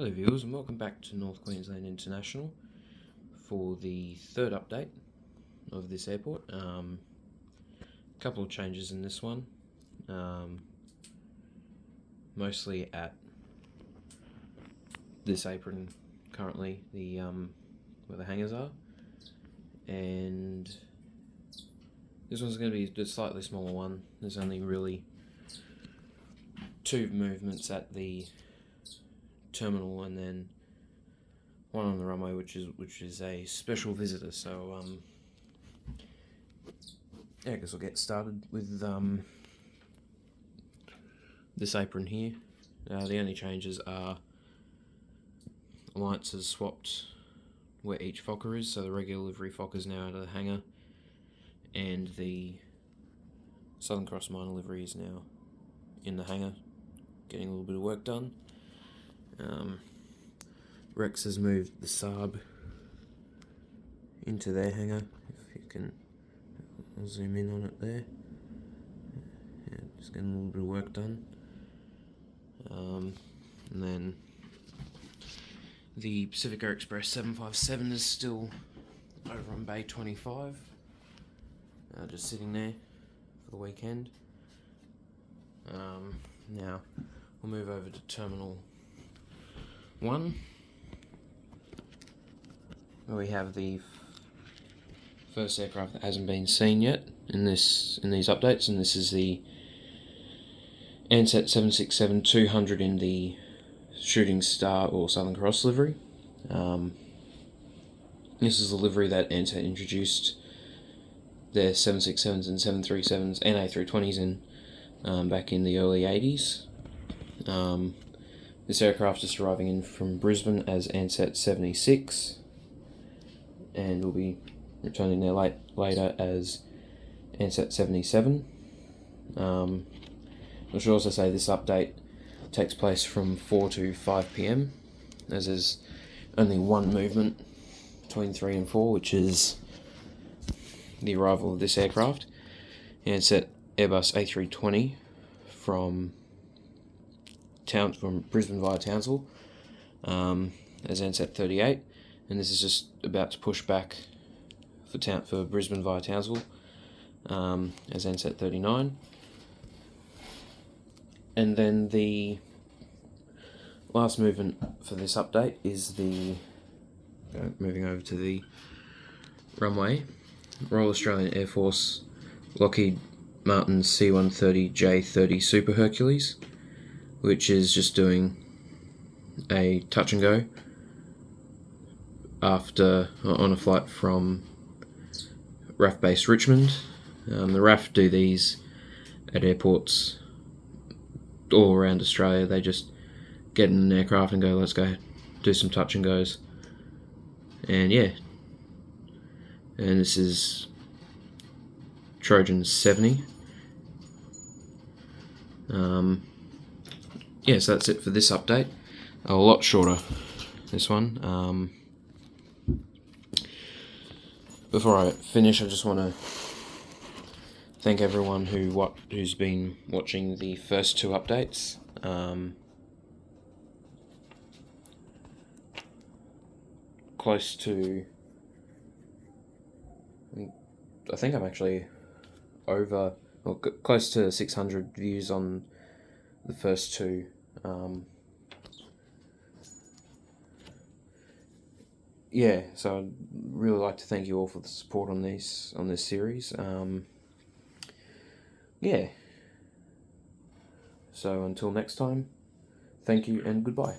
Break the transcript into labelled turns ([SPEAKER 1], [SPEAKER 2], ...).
[SPEAKER 1] Hello viewers, and welcome back to North Queensland International for the third update of this airport. A couple of changes in this one, mostly at this apron currently, where the hangars are, and this one's going to be a slightly smaller one. There's only really two movements at the terminal and then one on the runway, which is a special visitor. So yeah, I guess we'll get started with this apron here. The only changes are Alliance has swapped where each Fokker is, so the regular livery Fokker is now out of the hangar, and the Southern Cross minor livery is now in the hangar, getting a little bit of work done. Rex has moved the Saab into their hangar. If you can, I'll zoom in on it there. Yeah, just getting a little bit of work done. And then the Pacific Air Express 757 is still over on Bay 25, just sitting there for the weekend. Now we'll move over to Terminal 1, where we have the first aircraft that hasn't been seen yet in these updates, and this is the Ansett 767-200 in the Shooting Star or Southern Cross livery. This is the livery that Ansett introduced their 767s and 737s and A320s in back in the early 80s. This aircraft is arriving in from Brisbane as Ansett 76, and will be returning there later as Ansett 77. I should also say this update takes place from 4 to 5 PM, as there's only one movement between 3 and 4, which is the arrival of this aircraft. Ansett Airbus A320 from Brisbane via Townsville as Ansett 38, and this is just about to push back for Brisbane via Townsville as Ansett 39. And then the last movement for this update is moving over to the runway, Royal Australian Air Force Lockheed Martin C-130J30 Super Hercules, which is just doing a touch and go on a flight from RAF Base Richmond. The RAF do these at airports all around Australia. They just get in an aircraft and go, let's go do some touch and goes. And yeah, and this is Trojan 70. Yeah, so that's it for this update. A lot shorter, this one. Before I finish, I just want to thank everyone who's been watching the first two updates. Close to, I think I'm actually over, or close to 600 views on the first two. Yeah, so I'd really like to thank you all for the support on this series. Yeah. So until next time, thank you and goodbye.